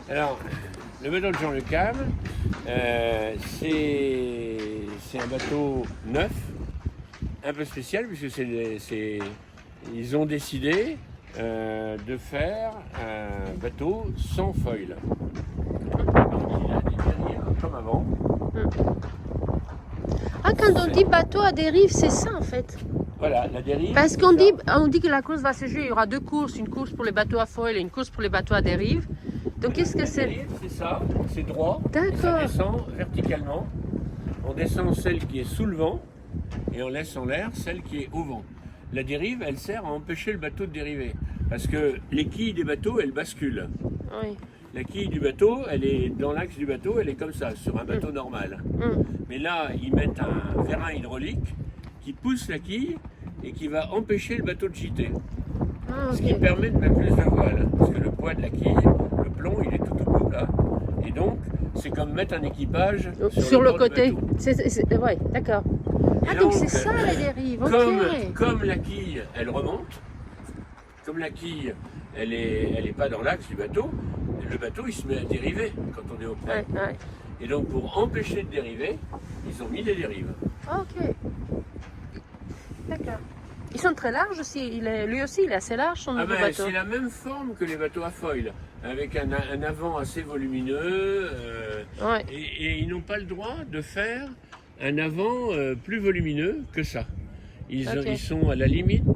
Alors, le bateau de Jean Le Cam, c'est un bateau neuf, un peu spécial, puisque ils ont décidé de faire un bateau sans foil. Donc il a des dérives comme avant. Ah, quand on dit bateau à dérive, c'est ça en fait. Voilà, la dérive. Parce qu'on dit que la course va se jouer, il y aura deux courses, une course pour les bateaux à foil et une course pour les bateaux à dérive. Donc qu'est-ce que c'est? Dérive, c'est ça, c'est droit. D'accord. Ça descend verticalement. On descend celle qui est sous le vent et on laisse en l'air celle qui est au vent. La dérive, elle sert à empêcher le bateau de dériver. Parce que les quilles des bateaux, elles basculent. Oui. La quille du bateau, elle est dans l'axe du bateau, elle est comme ça, sur un bateau normal. Mais là, ils mettent un vérin hydraulique qui pousse la quille et qui va empêcher le bateau de gîter. Ah, Ce qui ok. permet de mettre plus de voile. Parce que le poids de la quille, le plomb, il est tout au bout là. Et donc, c'est comme mettre un équipage Sur le bord côté. du bateau. Ouais, d'accord. Et Ah, donc c'est ça la dérive, ok. Comme la quille, elle remonte, comme la quille, elle est pas dans l'axe du bateau, le bateau il se met à dériver quand on est au près. Ouais, ouais. Et donc pour empêcher de dériver, ils ont mis des dérives. Ok. D'accord. Ils sont très larges aussi. Lui aussi, il est assez large son nouveau bateau. C'est la même forme que les bateaux à foil, avec un avant assez volumineux. Ouais. Et ils n'ont pas le droit de faire un avant plus volumineux que ça. Ils sont à la limite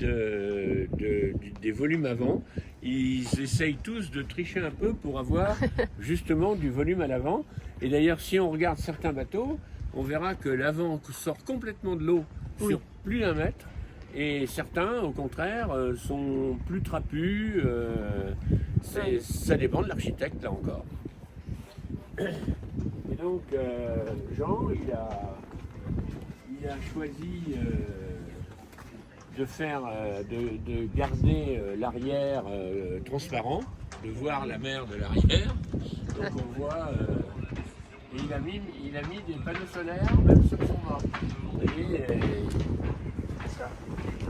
des volumes avant. Ils essayent tous de tricher un peu pour avoir justement du volume à l'avant. Et d'ailleurs, si on regarde certains bateaux, on verra que l'avant sort complètement de l'eau sur plus d'1 mètre. Et certains, au contraire, sont plus trapus. Ça dépend de l'architecte, là encore. Et donc, Jean, il a choisi de garder l'arrière transparent, de voir la mer de l'arrière. Donc on voit, et il a mis des panneaux solaires même sur son mât.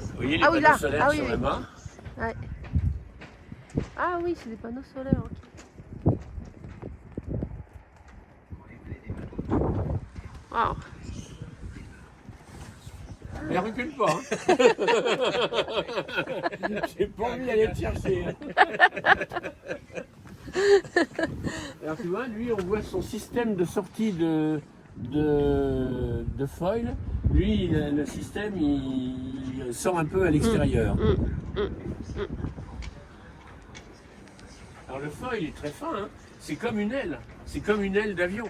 Vous voyez les panneaux solaires sur le mât? Ouais. Ah oui, c'est des panneaux solaires. Ok. Wow. Elle recule pas. Hein. J'ai pas envie d'aller te chercher. Alors tu vois, lui, on voit son système de sortie de foil. Lui, le système, il sort un peu à l'extérieur. Alors le foil est très fin. Hein. C'est comme une aile. C'est comme une aile d'avion.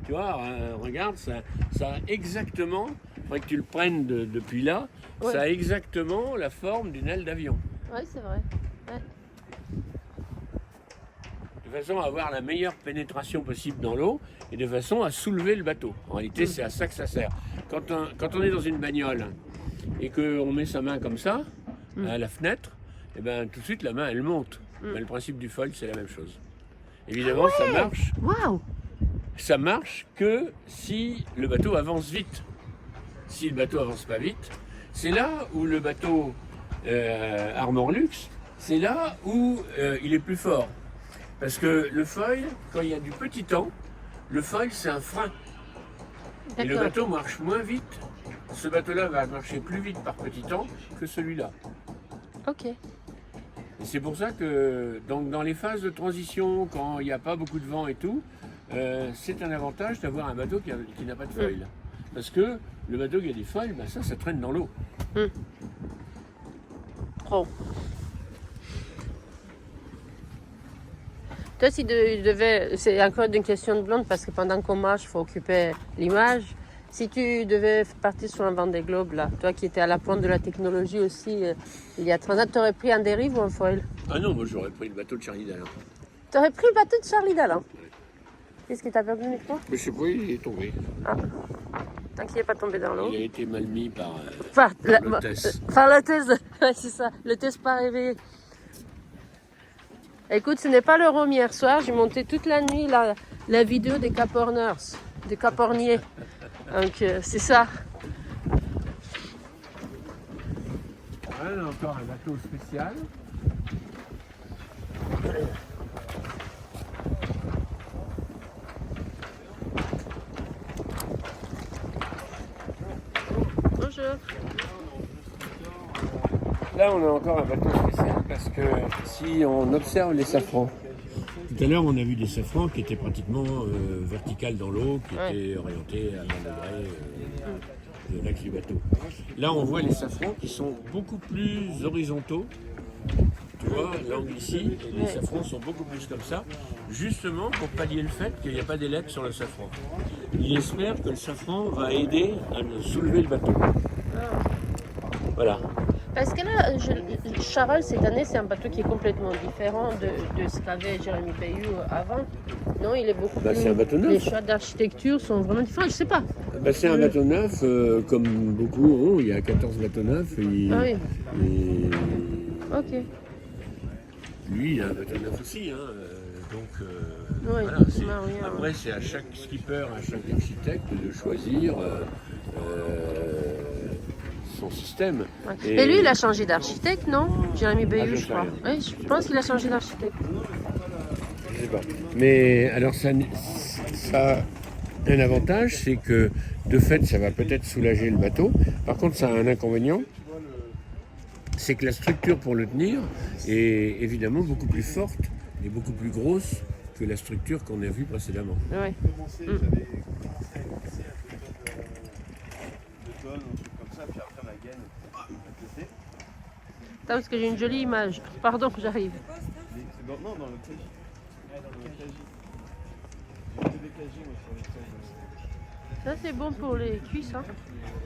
Tu vois, regarde, ça a exactement, il faudrait que tu le prennes depuis là, ça a exactement la forme d'une aile d'avion. Oui, c'est vrai. Ouais. De façon à avoir la meilleure pénétration possible dans l'eau et de façon à soulever le bateau. En réalité, c'est à ça que ça sert. Quand on est dans une bagnole et qu'on met sa main comme ça, à la fenêtre, et ben, tout de suite, la main, elle monte. Ben, le principe du foil, c'est la même chose. Évidemment, ça marche. Waouh! Ça marche que si le bateau avance vite. Si le bateau avance pas vite, c'est là où le bateau Armor Luxe, c'est là où il est plus fort. Parce que le foil, quand il y a du petit temps, le foil c'est un frein. Et le bateau marche moins vite. Ce bateau-là va marcher plus vite par petit temps que celui-là. Ok. Et c'est pour ça que dans les phases de transition, quand il n'y a pas beaucoup de vent et tout, c'est un avantage d'avoir un bateau qui n'a pas de foil. Parce que le bateau qui a des foils, ben ça traîne dans l'eau. Oh. Toi, si tu devais, c'est encore une question de blonde parce que pendant qu'on marche, il faut occuper l'image. Si tu devais partir sur un Vendée Globe, là, toi qui étais à la pointe de la technologie aussi, il y a 30 ans, tu aurais pris un dérive ou un foil? Ah non, moi j'aurais pris le bateau de Charlie Dalin. Tu aurais pris le bateau de Charlie Dalin? Qu'est-ce que tu as perdu le micro? Mais je sais pas, il est tombé. Ah. Tant qu'il n'est pas tombé dans l'eau. Il a été mal mis par l'hôtesse. Par l'hôtesse, ouais, c'est ça, l'hôtesse pas réveillée. Écoute, ce n'est pas le rhum hier soir, j'ai monté toute la nuit la vidéo des caporneurs, des caporniers. Donc c'est ça. Voilà, encore un bateau spécial. Là, on a encore un bateau spécial parce que si on observe les safrans, tout à l'heure, on a vu des safrans qui étaient pratiquement verticales dans l'eau, qui étaient orientés à 20 degrés de l'axe du bateau. Là, on voit les safrans qui sont beaucoup plus horizontaux. Tu vois, l'angle ici, et les safrans sont beaucoup plus comme ça, justement pour pallier le fait qu'il n'y a pas d'ailettes sur le safran. Il espère que le safran va aider à soulever le bateau. Voilà. Parce que là, Charal, cette année, c'est un bateau qui est complètement différent de ce qu'avait Jérémy Bayou avant. Non, il est beaucoup plus... C'est un bateau neuf. Les choix d'architecture sont vraiment différents, je sais pas. C'est un bateau neuf, comme beaucoup ont. Il y a 14 bateaux neufs. Ok. Lui, il a un bateau neuf aussi. Donc, voilà, après, c'est à chaque skipper, à chaque architecte de choisir son système. Et lui, il a changé d'architecte, non? Jérémy Bayou, je crois. Rien. Oui, je pense qu'il a changé d'architecte. Je sais pas. Mais alors, ça a un avantage, c'est que de fait, ça va peut-être soulager le bateau. Par contre, ça a un inconvénient. C'est que la structure pour le tenir est évidemment beaucoup plus forte et beaucoup plus grosse que la structure qu'on a vue précédemment. Ouais. Attends, parce que j'ai une jolie image. Pardon, j'arrive. Non, dans le cagie. Ça, c'est bon pour les cuisses, hein?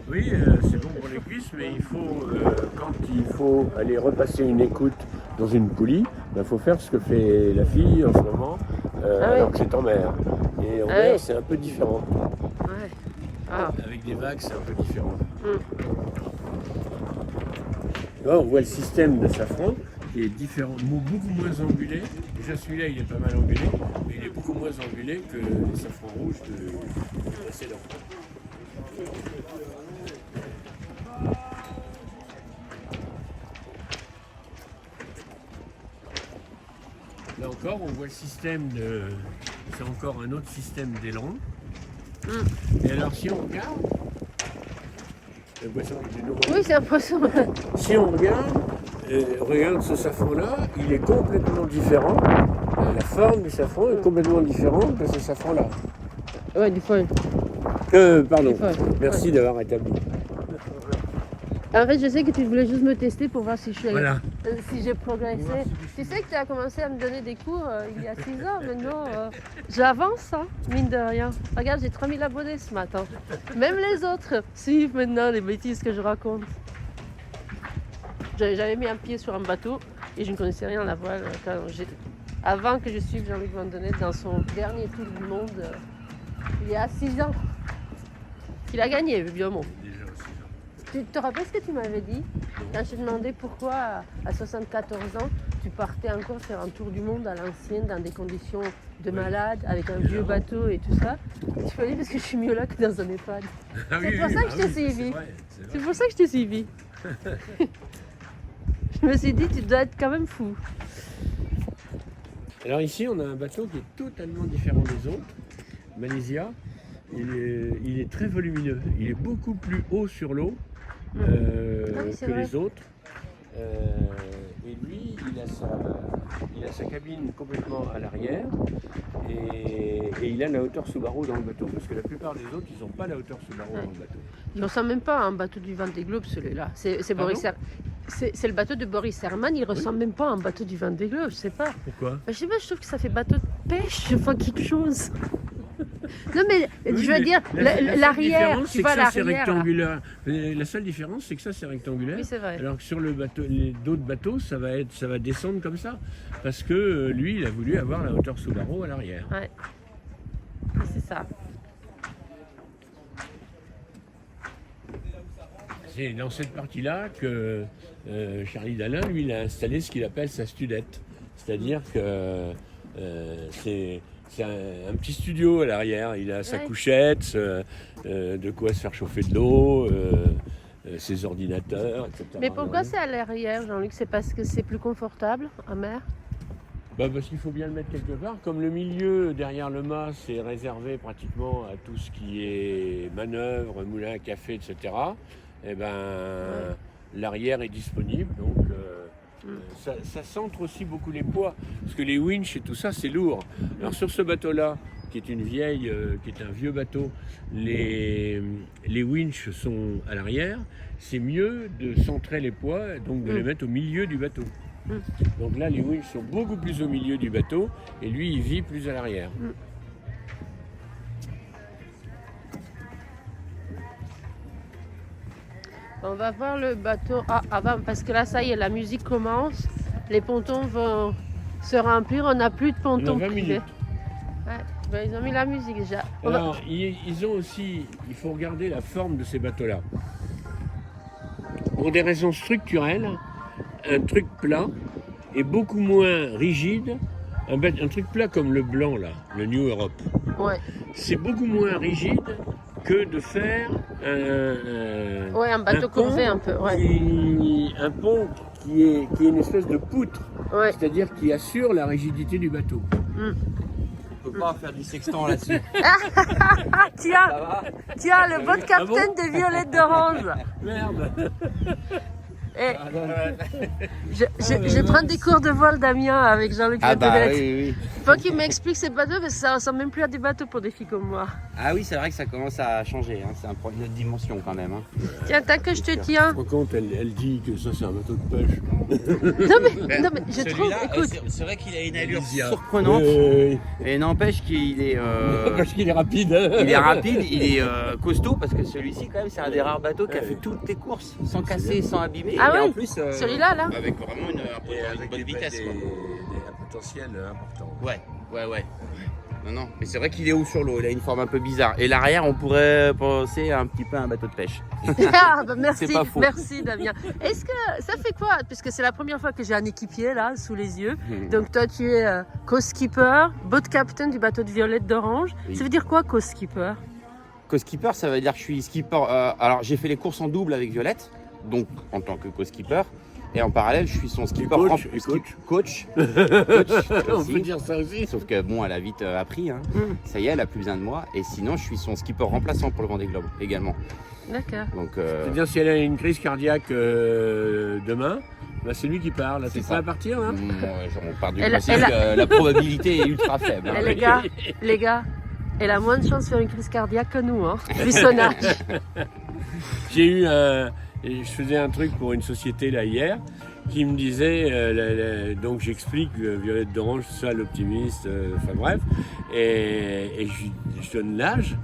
Oui, c'est bon pour les cuisses, mais il faut, quand il faut aller repasser une écoute dans une poulie, il faut faire ce que fait la fille en ce moment, alors que c'est en mer. Et en mer, c'est un peu différent. Ouais. Ah. Avec des vagues, c'est un peu différent. Là, on voit le système de safran qui est différent, beaucoup moins angulé. Déjà celui-là, il est pas mal angulé, mais il est beaucoup moins angulé que les safrans rouges du précédent. Là encore, on voit le système de... C'est encore un autre système d'élan. Et alors, si on regarde... Oui, c'est un poisson. Si on regarde ce safran-là, il est complètement différent. La forme du safran est complètement différente de ce safran-là. Ouais, du foil. Pardon. Merci d'avoir établi. En fait, je sais que tu voulais juste me tester pour voir si si j'ai progressé. Tu sais que tu as commencé à me donner des cours il y a 6 ans. Maintenant, j'avance, hein, mine de rien. Regarde, j'ai 3000 abonnés ce matin. Même les autres suivent maintenant les bêtises que je raconte. J'avais mis un pied sur un bateau et je ne connaissais rien à la voile. Avant que je suive Jean-Luc Vandenette dans son dernier tour du monde, il y a 6 ans. Il a gagné, évidemment. Tu te rappelles ce que tu m'avais dit quand je te demandais pourquoi à 74 ans tu partais encore faire un tour du monde à l'ancienne dans des conditions de malade avec un vieux bateau et tout ça? Tu m'as dit parce que je suis mieux là que dans un EHPAD. C'est pour ça que je t'ai suivi. C'est pour ça que je t'ai suivi. Je me suis dit tu dois être quand même fou. Alors ici on a un bateau qui est totalement différent des autres. Malaysia, il est très volumineux. Il est beaucoup plus haut sur l'eau. Que les autres. Et lui, il a sa cabine complètement à l'arrière et il a la hauteur Subaru dans le bateau. Parce que la plupart des autres, ils n'ont pas la hauteur Subaru dans le bateau. Il ne ressemble même pas à un bateau du Vendée Globe, celui-là. C'est le bateau de Boris Herman, il ressemble même pas à un bateau du Vendée Globe, je sais pas. Pourquoi? Je sais pas, je trouve que ça fait bateau de pêche, enfin quelque chose. Non mais je veux dire, l'arrière, tu vois l'arrière. La seule différence, c'est que ça c'est rectangulaire. Oui, c'est vrai. Alors que sur le bateau, d'autres bateaux, ça va descendre comme ça, parce que lui, il a voulu avoir la hauteur Subaru à l'arrière. Ouais, c'est ça. C'est dans cette partie-là que Charlie Dalin, lui, il a installé ce qu'il appelle sa studette, c'est-à-dire que c'est un petit studio à l'arrière. Il a sa couchette, de quoi se faire chauffer de l'eau, ses ordinateurs, etc. Mais pourquoi c'est à l'arrière, Jean-Luc? C'est parce que c'est plus confortable en mer? Parce qu'il faut bien le mettre quelque part. Comme le milieu derrière le mât, c'est réservé pratiquement à tout ce qui est manœuvre, moulin à café, etc. L'arrière est disponible. Donc, Ça centre aussi beaucoup les poids, parce que les winches et tout ça, c'est lourd. Alors sur ce bateau-là, qui est qui est un vieux bateau, les winches sont à l'arrière. C'est mieux de centrer les poids, donc de les mettre au milieu du bateau. Donc là, les winches sont beaucoup plus au milieu du bateau, et lui, il vit plus à l'arrière. On va voir le bateau. Ah, avant, parce que là, ça y est, la musique commence. Les pontons vont se remplir. On n'a plus de pontons On a 20 privés. minutes. Ouais, ben, ils ont mis la musique déjà. Alors, ils ont aussi, il faut regarder la forme de ces bateaux-là. Pour des raisons structurelles, un truc plat est beaucoup moins rigide. Un truc plat comme le blanc, là, le New Europe, Ouais. c'est beaucoup moins rigide que de faire Ouais, un bateau courbé un peu. Ouais. un pont qui est une espèce de poutre, Ouais. c'est-à-dire qui assure la rigidité du bateau. On peut pas faire du sextant là-dessus. Ah, tiens, Ça va? tiens, le bon Ah capitaine bon des violettes d'orange. Merde. Et je prends des cours de vol, Damien, avec Jean-Luc Ah bah Letellet. oui. Faut qu'il m'explique ces bateaux parce que ça ressemble même plus à des bateaux pour des filles comme moi. Ah oui, c'est vrai que ça commence à changer. Hein. C'est un problème de dimension quand même. Hein. Tiens, tant que je te tiens. Par contre, elle dit que ça c'est un bateau de pêche. Non mais je trouve, Celui-là, écoute, c'est vrai qu'il a une allure Elysia. surprenante. Oui. Et n'empêche qu'il est, Parce qu'il est rapide. il est rapide, il est costaud parce que celui-ci quand même c'est un des rares bateaux qui a fait toutes tes courses sans casser, sans abîmer. Ah et oui, en plus, celui-là là. avec vraiment une bonne vitesse. Quoi. un potentiel important. Ouais. Non. Mais c'est vrai qu'il est haut sur l'eau, il a une forme un peu bizarre. Et l'arrière, on pourrait penser un petit peu à un bateau de pêche. Ah, bah merci, C'est pas faux. merci Damien. Est-ce que ça fait quoi? Puisque c'est la première fois que j'ai un équipier là sous les yeux. Donc toi tu es co-skipper, boat captain du bateau de Violette d'Orange. Oui. Ça veut dire quoi co-skipper? Co-skipper, ça veut dire que je suis skipper. Alors j'ai fait les courses en double avec Violette, donc en tant que co-skipper. Et en parallèle, je suis son skipper. coach, Coach. On aussi. peut dire ça aussi. Sauf que bon, elle a vite appris. Hein. Ça y est, elle a plus besoin de moi. Et sinon, je suis son skipper remplaçant pour le Vendée Globe également. D'accord. Donc, C'est-à-dire si elle a une crise cardiaque demain, bah, c'est lui qui part. Là, C'est t'es ça. prêt à partir là on part du Elle- principe elle a- que la probabilité est ultra faible. hein. Eh, les gars, elle a moins de chances de faire une crise cardiaque que nous, hein, vu son âge. J'ai eu je faisais un truc pour une société là hier qui me disait, donc j'explique Violette d'Orange, tout ça, l'optimiste, enfin bref, et je donne l'âge,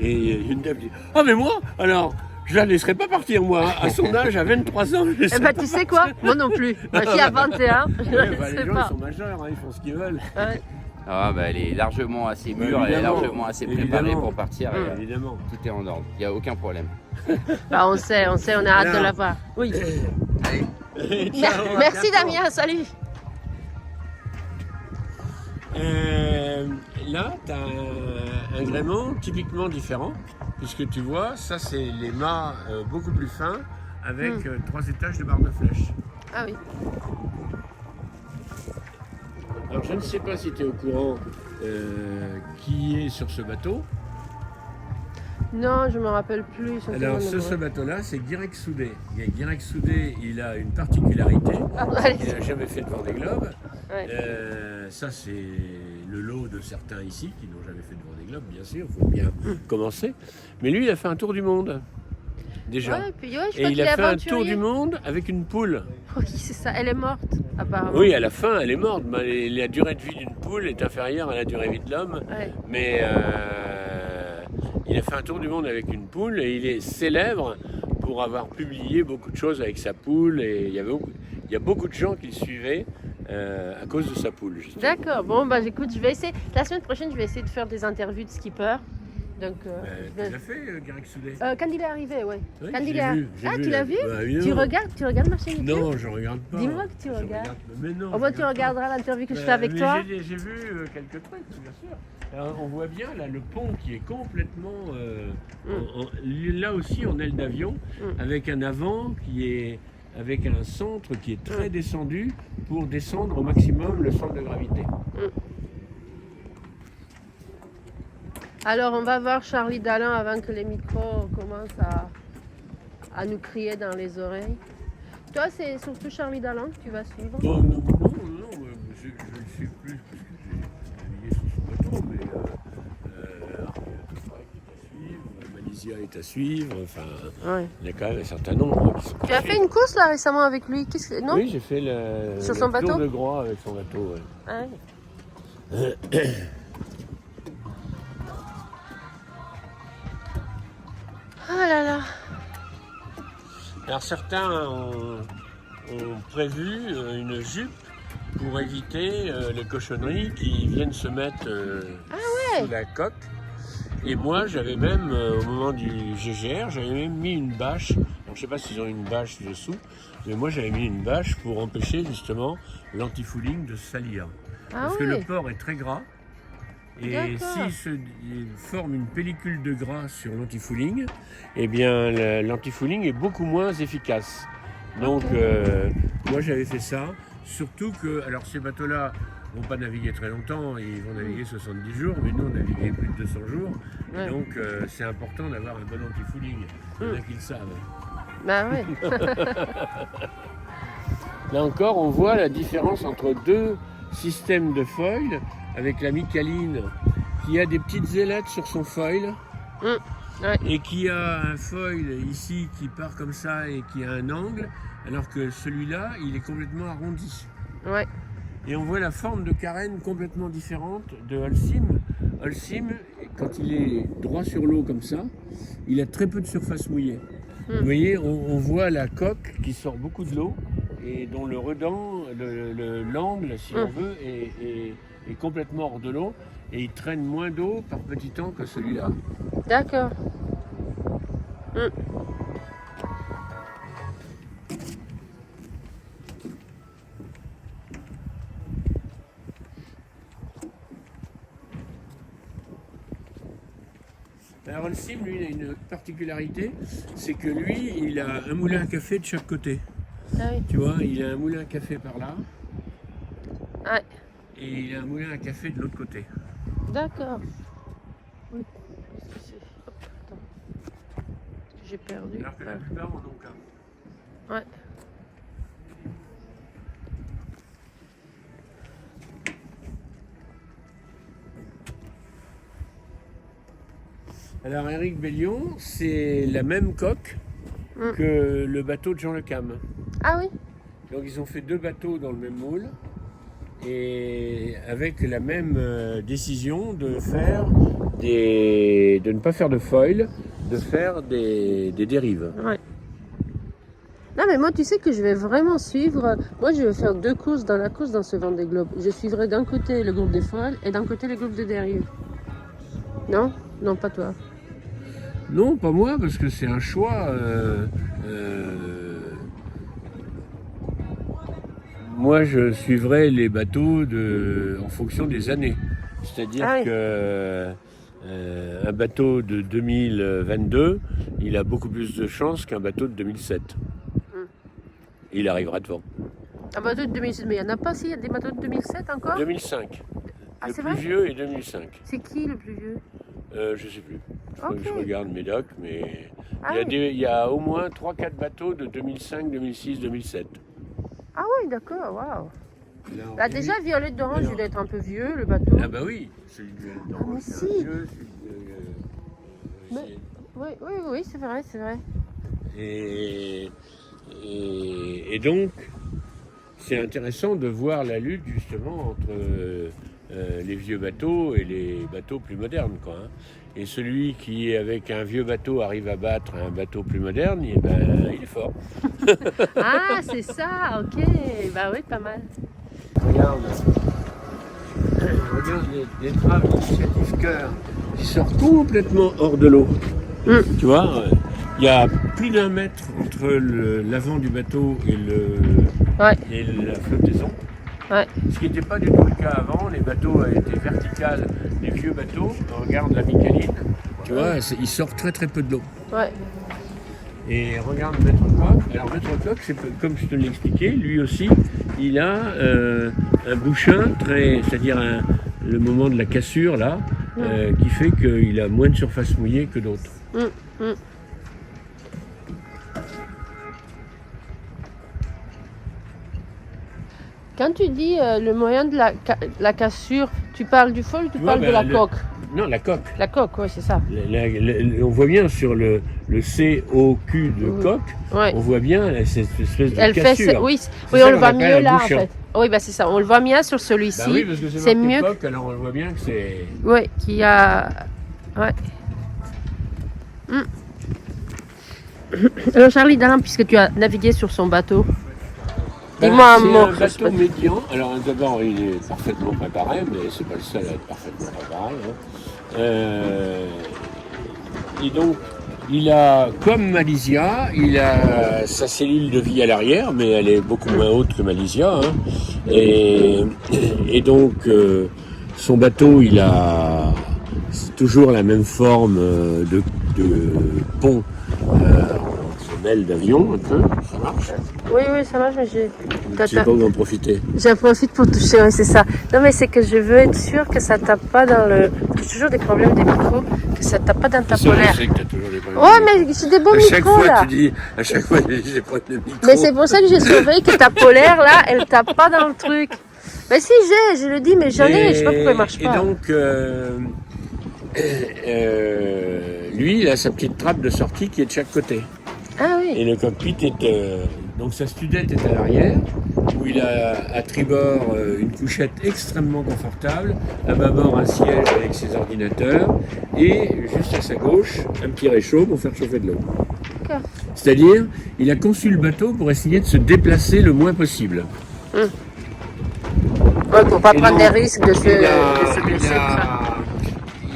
et une dame dit « Ah mais moi, alors, je la laisserai pas partir moi, hein. À son âge, à 23 ans, je Eh laisserai ben pas tu sais quoi? Moi non plus. Ma fille a 21, je Ouais, ne bah, les sais gens ils pas. sont majeurs, hein, ils font ce qu'ils veulent. Ouais. Ah, bah, elle est largement assez Bah, mûre, elle est évidemment. largement assez préparée Évidemment. pour partir. et, Évidemment. tout est en ordre, il n'y a aucun problème. Bah, on sait, on a hâte de Alors. la voir. Oui. Ciao, à Merci bientôt. Damien, salut. Là, tu as un gréement typiquement différent, puisque tu vois, ça c'est les mâts beaucoup plus fins, avec 3 étages de barre de flèche. Ah oui. Alors je ne sais pas si tu es au courant qui est sur ce bateau. Non, je me rappelle plus. ils sont Alors tellement ce nombreux. bateau-là, c'est Guirec Soudé. Guirec Soudé, il a une particularité. Ah, allez. Il n'a jamais fait de Vendée Globe. Ouais. Ça, c'est le lot de certains ici qui n'ont jamais fait de Vendée Globe, bien sûr, il faut bien commencer. Mais lui, il a fait un tour du monde, déjà. Ouais, puis, ouais, je Et crois il qu'il est a fait un aventurier. tour du monde avec une poule. Oui, c'est ça. Elle est morte, apparemment. Oui, à la fin, elle est morte. Mais la durée de vie d'une poule est inférieure à la durée de vie de l'homme. Ouais. Mais il a fait un tour du monde avec une poule et il est célèbre pour avoir publié beaucoup de choses avec sa poule. Et il y a beaucoup de gens qui le suivaient à cause de sa poule, justement. D'accord. Bon, bah écoute, je vais essayer. La semaine prochaine, je vais essayer de faire des interviews de skipper. Donc, Tu l'as fait, Guirec Soudé? quand il est arrivé, ouais. Oui, Quand je il l'ai est... vu, j'ai Ah, vu, tu l'as vu? Bah, évidemment. Tu regardes ma chaîne YouTube? Non, je regarde pas. Dis-moi que tu Je regardes. Mais non. Au moins, je tu regarde pas. regarderas l'interview que je Bah, fais avec mais toi. J'ai vu quelques trucs, bien sûr. Alors, on voit bien là le pont qui est complètement là aussi en aile d'avion, avec un avant qui est avec un centre qui est très descendu pour descendre au maximum le centre de gravité. Alors, on va voir Charlie Dalin avant que les micros commencent à nous crier dans les oreilles. Toi, c'est surtout Charlie Dalin que tu vas suivre. Non, non, non, je ne le suis plus parce que j'ai navigué sur son bateau, mais Malaysia est à suivre, enfin, Ouais. il y a quand même un certain nombre qui sont Tu as fait une course là récemment avec lui, non? Oui, j'ai fait le Sur son tour bateau de Groix avec son bateau. Ouais. Ah oui. Oh là là. Alors certains ont prévu une jupe pour éviter les cochonneries qui viennent se mettre sous la coque. Et moi, j'avais même, au moment du GGR, j'avais même mis une bâche. Alors, je ne sais pas s'ils ont une bâche dessous, mais moi, j'avais mis une bâche pour empêcher justement l'antifouling de se salir. Ah Parce que oui. le porc est très gras. Et D'accord. il forme une pellicule de gras sur l'antifouling, eh bien l'antifouling est beaucoup moins efficace. Donc moi j'avais fait ça, surtout que, alors ces bateaux-là vont pas naviguer très longtemps, ils vont naviguer 70 jours, mais nous on naviguait plus de 200 jours, Ouais. et donc c'est important d'avoir un bon antifouling, il y en a qui le savent. Bah ouais. Là encore, on voit la différence entre deux systèmes de foil, avec la Micaline qui a des petites ailettes sur son foil Ouais. et qui a un foil ici qui part comme ça et qui a un angle, alors que celui-là, il est complètement arrondi. Ouais. Et on voit la forme de carène complètement différente de Holcim. Holcim, quand il est droit sur l'eau comme ça, il a très peu de surface mouillée. Vous voyez, on voit la coque qui sort beaucoup de l'eau et dont le redent, l'angle, si on veut, est complètement hors de l'eau et il traîne moins d'eau par petit temps que celui-là. D'accord. Alors Holcim, lui, il a une particularité, c'est que lui, il a un moulin à café de chaque côté. Ah oui. Tu vois, il a un moulin à café par là Ouais. et il a un moulin à café de l'autre côté. D'accord. Oui. Hop, attends. J'ai perdu. Alors que la plupart en ont qu'un. Ouais. Alors Éric Bellion, c'est la même coque que le bateau de Jean Le Cam. Ah oui. Donc ils ont fait deux bateaux dans le même moule et avec la même décision de ne pas faire de foil, de faire des dérives. Ouais. Non mais moi tu sais que je vais vraiment suivre. Moi je vais faire deux courses dans la course dans ce Vendée Globe. Je suivrai d'un côté le groupe des foils et d'un côté le groupe de dérive. Non? Non, pas toi. Non, pas moi, parce que c'est un choix. Moi, je suivrai les bateaux en fonction des années. C'est-à-dire Ah oui. que un bateau de 2022, il a beaucoup plus de chances qu'un bateau de 2007. Il arrivera devant. Un bateau de 2006, mais il n'y en a pas, si, il y a des bateaux de 2007 encore? 2005. Ah, Le c'est plus vrai? vieux est 2005. C'est qui le plus vieux? Je sais plus. Je crois que je Ok. regarde mes docs, mais Ah oui. il y a au moins 3-4 bateaux de 2005, 2006, 2007. Ah oui, d'accord, waouh. Là, on Bah dit- déjà, Violette d'Orange, Alors. il doit être un peu vieux, le bateau. Ah bah oui, celui de mais d'Orange, c'est si. un vieux, celui de... Mais- Oui, oui, oui, c'est vrai, c'est vrai. Et donc, c'est intéressant de voir la lutte justement entre les vieux bateaux et les bateaux plus modernes, quoi, hein. Et celui qui, avec un vieux bateau, arrive à battre un bateau plus moderne, eh ben, il est fort. Ah, c'est ça, ok. Bah oui, pas mal. Regarde les traves d'initiative cœur qui sortent complètement hors de l'eau. Tu vois, il y a plus d'1 mètre entre l'avant du bateau et Ouais, la flottaison. ouais. Ce qui n'était pas du tout le cas avant. Les bateaux étaient verticales, les vieux bateaux. Regarde la Micaline, tu vois, ils sortent très très peu de l'eau. Ouais. Et regarde Maître Coq. Alors Maître Coq, c'est comme je te l'ai expliqué, lui aussi, il a un bouchin c'est-à-dire le moment de la cassure là, qui fait qu'il a moins de surface mouillée que d'autres. Quand tu dis le moyen de la cassure, tu parles du fol ou tu parles de la coque? Non, la coque. La coque, oui, c'est ça. On voit bien sur le COQ de coque, Ouais. on voit bien cette espèce de Elle cassure. fait, oui, C'est oui, ça on le qu'on voit appelle mieux un là, bouchon. en fait. Oui, bah c'est ça. On le voit bien sur celui-ci. Bah oui, parce que c'est marqué mieux. coque, alors on voit bien que c'est... Oui, qu'il y a. Ouais. Alors Charlie Dalin, puisque tu as navigué sur son bateau, dis-moi un mot. C'est un bateau médian. Alors d'abord, il est parfaitement préparé, mais c'est pas le seul à être parfaitement préparé. Hein. Et donc, il a, comme Malaysia, il a sa cellule de vie à l'arrière, mais elle est beaucoup moins haute que Malaysia. Hein. Et donc, son bateau, il a toujours la même forme de pont en semelle d'avion, un peu. Ça marche. Oui, ça marche, mais j'ai. Je sais pas où en profiter. J'en profite pour toucher, oui, c'est ça. Non, mais c'est que je veux être sûre que ça tape pas dans le. J'ai toujours des problèmes des micros, que ça tape pas dans ta polaire. Je sais que t'as toujours des problèmes. Ouais, mais j'ai des beaux micros là. À chaque fois, j'ai des problèmes de micro. Mais c'est pour ça que j'ai surveillé que ta polaire là, elle tape pas dans le truc. Mais si je le dis, mais j'en ai, je sais pas pourquoi elle marche pas. Et donc, lui, il a sa petite trappe de sortie qui est de chaque côté. Ah oui. Et le cockpit est... donc sa studette est à l'arrière, où il a à tribord une couchette extrêmement confortable, à bâbord un siège avec ses ordinateurs, et juste à sa gauche, un petit réchaud pour faire chauffer de l'eau. D'accord. C'est-à-dire, il a conçu le bateau pour essayer de se déplacer le moins possible. Ouais, pour pas Et prendre donc, des risques de se blesser.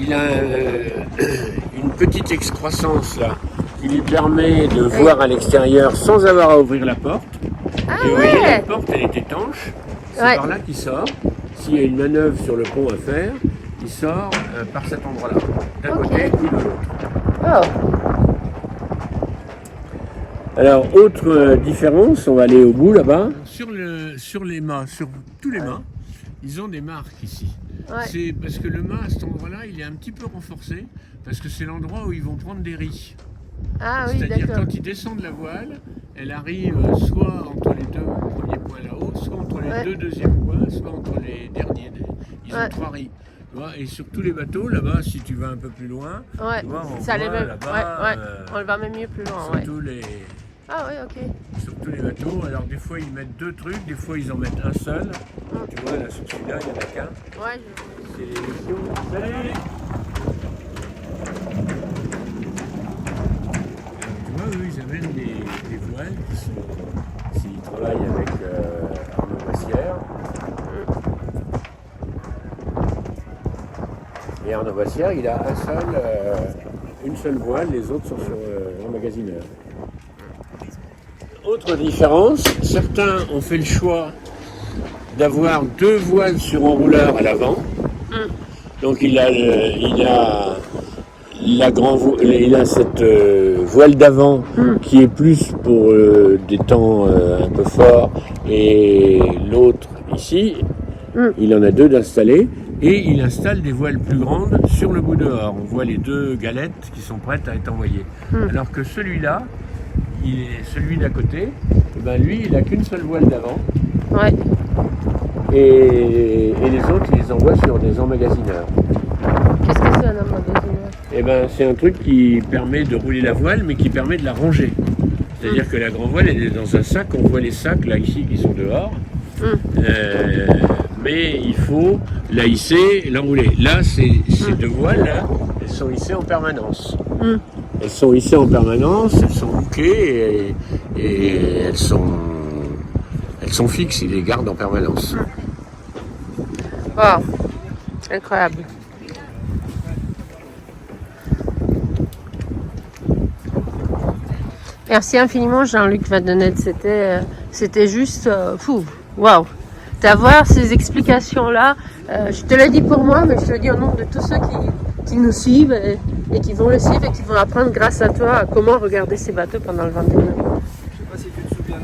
il a une petite excroissance là, qui lui permet de voir à l'extérieur sans avoir à ouvrir la porte. Ah Et vous voyez, la ouais. porte, elle est étanche. C'est Ouais. par là qu'il sort. S'il y a une manœuvre sur le pont à faire, il sort par cet endroit-là, d'un Ok. côté ou de l'autre. Oh. Alors, autre différence, on va aller au bout là-bas. Sur les mâts, sur tous les mâts, ils ont des marques ici. Ouais. C'est parce que le mât à cet endroit-là, il est un petit peu renforcé, parce que c'est l'endroit où ils vont prendre des ris. Ah oui, C'est-à-dire d'accord. quand ils descendent la voile, elle arrive soit entre les deux premiers points là-haut, soit entre les Ouais. deux deuxièmes points, soit entre les derniers. Ils ont Ouais. 3 ris. Tu vois, et sur tous les bateaux, là-bas, si tu vas un peu plus loin, Ouais. tu vois, on Ça allait voit même. là-bas, Ouais. On le va même mieux plus loin. sur, Ouais. tous les, Ah ouais, ok. sur tous les bateaux. Alors des fois, ils mettent 2 trucs, des fois, ils en mettent un seul. Tu vois, là, sur celui-là, il n'y en a qu'un. Ouais. C'est les Salut. Tu vois, eux, ils amènent des voiles qui sont... S'ils travaillent avec Arnaud Boissière. Et Arnaud Boissière, il a une seule voile, les autres sont sur l'emmagasineur. Autre différence, certains ont fait le choix d'avoir 2 voiles sur enrouleur à l'avant. Donc il a cette voile d'avant qui est plus pour des temps un peu forts, et l'autre ici, il en a 2 d'installés, et il installe des voiles plus grandes sur le bout dehors. On voit les 2 galettes qui sont prêtes à être envoyées. Alors que celui-là, celui d'à côté, ben lui, il n'a qu'une seule voile d'avant. Ouais. Et les autres, ils les envoient sur des emmagasineurs. Qu'est-ce que c'est un emmagasineur? Eh ben, c'est un truc qui permet de rouler la voile, mais qui permet de la ranger. C'est-à-dire que la grand voile, elle est dans un sac. On voit les sacs là ici qui sont dehors. Mais il faut la hisser, l'enrouler. Là, ces 2 voiles, là, elles sont hissées en permanence. Elles sont hissées en permanence, elles sont hookées et elles sont fixes. Ils les gardent en permanence. Wow. Incroyable. Merci infiniment Jean-Luc Vadonnet, c'était juste fou, waouh, d'avoir ces explications-là. Je te l'ai dit pour moi, mais je te le dis au nom de tous ceux qui nous suivent et qui vont le suivre et qui vont apprendre grâce à toi à comment regarder ces bateaux pendant le Vendée Globe. Je sais pas si tu te souviens de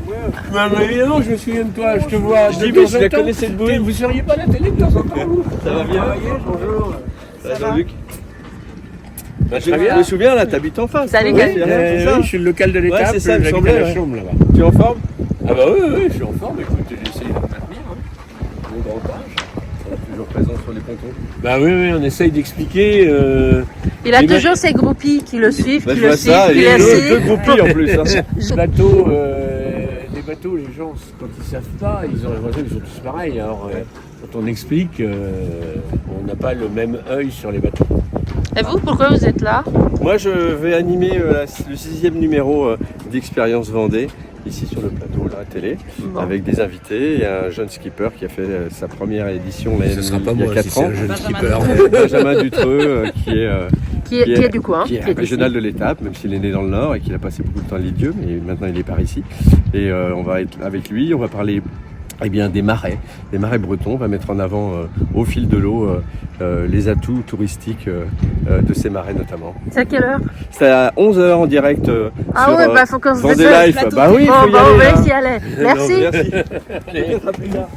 moi. Mais évidemment, je me souviens de toi, je te vois. Je dis, mais je la connaissais de bruit. Vous seriez pas à la télé de temps en temps, vous? Ça va bien? Bonjour. Ça va, Jean-Luc? Bah, Je me souviens, là, t'habites en face. Salut, Oui, Gaël. c'est ça. Oui, je suis le local de l'étape, Ouais, c'est ça, il me j'habite semblait, à la ouais. chambre là-bas. Tu es en forme? Ah bah oui, je suis en forme, écoute, j'essaie de me maintenir. Hein. le grand âge. On est toujours présent sur les pontons. Bah oui, on essaye d'expliquer. Il a les toujours ses groupies qui le suivent, Bah, qui je le vois suivent, ça, qui il y a le deux groupies en plus. Hein. Les bateaux, les gens, quand ils savent pas, ils ont l'impression qu'ils sont tous pareils. Alors, quand on explique, on n'a pas le même œil sur les bateaux. Et vous, pourquoi vous êtes là? Moi, je vais animer le 6e numéro d'Expérience Vendée, ici sur le plateau, là, à la télé, avec des invités. Il y a un jeune skipper qui a fait sa première édition il y a 4 ans. Benjamin Dutreux, qui est du coin, qui est régional de l'étape, même s'il est né dans le Nord et qu'il a passé beaucoup de temps à l'Île-Dieu, mais maintenant il est par ici. Et on va être avec lui, on va parler des marais bretons. On va mettre en avant au fil de l'eau les atouts touristiques de ces marais notamment. C'est à quelle heure? C'est à 11h en direct ah ouais, bah faut qu'on se Vendée déplace. Live. Bah oui, on va y aller. Merci. Non, merci. Allez, à plus tard.